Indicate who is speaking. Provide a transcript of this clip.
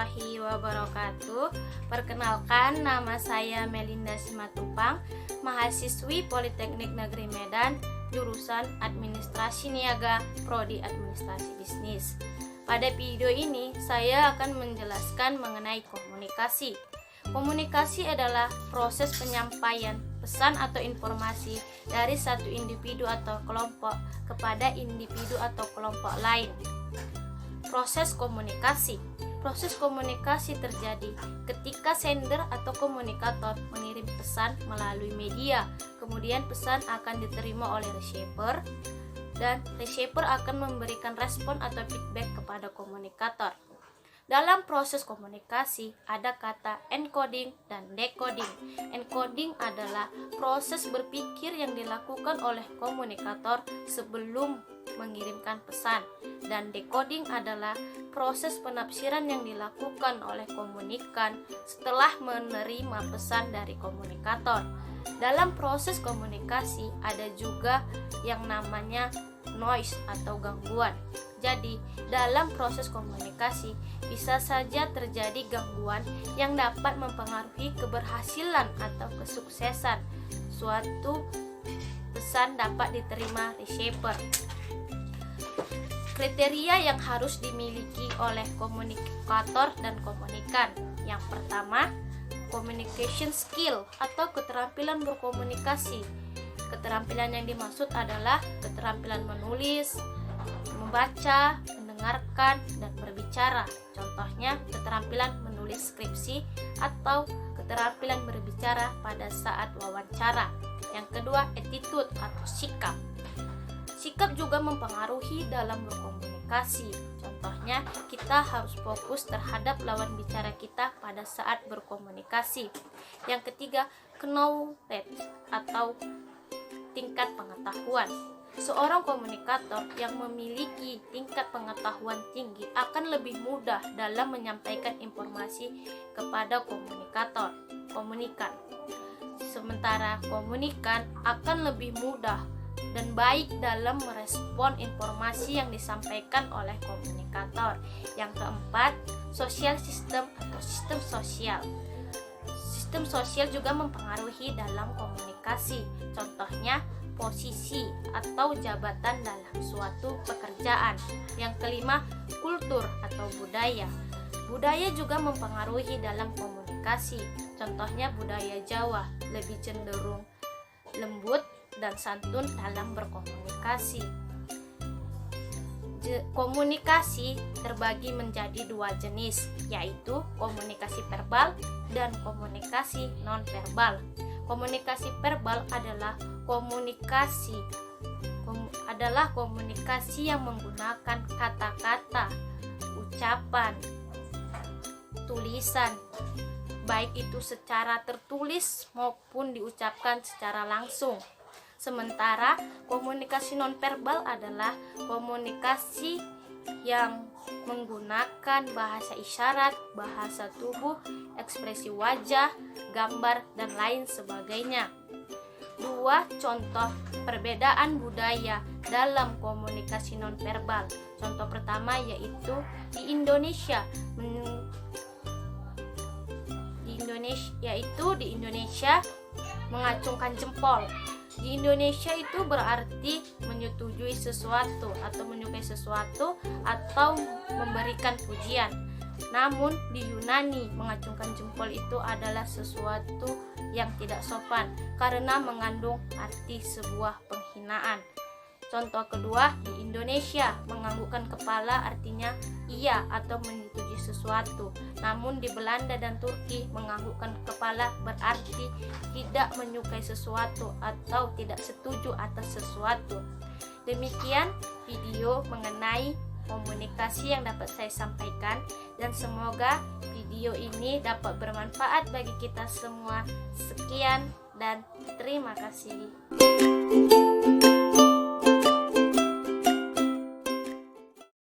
Speaker 1: warahmatullahi wabarakatuh. Perkenalkan, nama saya Melinda Simatupang, mahasiswi Politeknik Negeri Medan, jurusan Administrasi Niaga, Prodi Administrasi Bisnis. Pada video ini, saya akan menjelaskan mengenai komunikasi. Komunikasi adalah proses penyampaian pesan atau informasi dari satu individu atau kelompok kepada individu atau kelompok lain. Proses komunikasi terjadi ketika sender atau komunikator mengirim pesan melalui media. Kemudian pesan akan diterima oleh receiver dan receiver akan memberikan respon atau feedback kepada komunikator. Dalam proses komunikasi ada kata encoding dan decoding. Encoding adalah proses berpikir yang dilakukan oleh komunikator sebelum mengirimkan pesan, dan decoding adalah proses penafsiran yang dilakukan oleh komunikan setelah menerima pesan dari komunikator. Dalam proses komunikasi ada juga yang namanya noise atau gangguan. Jadi, dalam proses komunikasi bisa saja terjadi gangguan yang dapat mempengaruhi keberhasilan atau kesuksesan suatu pesan dapat diterima receiver. Kriteria yang harus dimiliki oleh komunikator dan komunikan. Yang pertama, communication skill atau keterampilan berkomunikasi. Keterampilan yang dimaksud adalah keterampilan menulis, membaca, mendengarkan, dan berbicara. Contohnya, keterampilan menulis skripsi atau keterampilan berbicara pada saat wawancara. Yang kedua, attitude atau sikap. Sikap juga mempengaruhi dalam berkomunikasi. Contohnya, kita harus fokus terhadap lawan bicara kita pada saat berkomunikasi. Yang ketiga, knowledge atau tingkat pengetahuan. Seorang komunikator yang memiliki tingkat pengetahuan tinggi akan lebih mudah dalam menyampaikan informasi kepada komunikan. Sementara komunikan akan lebih mudah dan baik dalam merespon informasi yang disampaikan oleh komunikator. Yang keempat, social system atau sistem sosial. Sistem sosial juga mempengaruhi dalam komunikasi. Contohnya, posisi atau jabatan dalam suatu pekerjaan. Yang kelima, kultur atau budaya. Budaya juga mempengaruhi dalam komunikasi. Contohnya, budaya Jawa lebih cenderung lembut dan santun dalam berkomunikasi. Komunikasi terbagi menjadi dua jenis, yaitu komunikasi verbal dan komunikasi non-verbal. Komunikasi verbal adalah komunikasi yang menggunakan kata-kata, ucapan, tulisan, baik itu secara tertulis maupun diucapkan secara langsung. Sementara komunikasi nonverbal adalah komunikasi yang menggunakan bahasa isyarat, bahasa tubuh, ekspresi wajah, gambar, dan lain sebagainya. Dua contoh perbedaan budaya dalam komunikasi nonverbal. Contoh pertama yaitu di Indonesia mengacungkan jempol. Di Indonesia itu berarti menyetujui sesuatu atau menyukai sesuatu atau memberikan pujian. Namun di Yunani mengacungkan jempol itu adalah sesuatu yang tidak sopan karena mengandung arti sebuah penghinaan. Contoh kedua, di Indonesia menganggukkan kepala artinya iya atau menyetujui sesuatu. Namun di Belanda dan Turki menganggukkan kepala berarti tidak menyukai sesuatu atau tidak setuju atas sesuatu. Demikian video mengenai komunikasi yang dapat saya sampaikan, dan semoga video ini dapat bermanfaat bagi kita semua. Sekian dan terima kasih.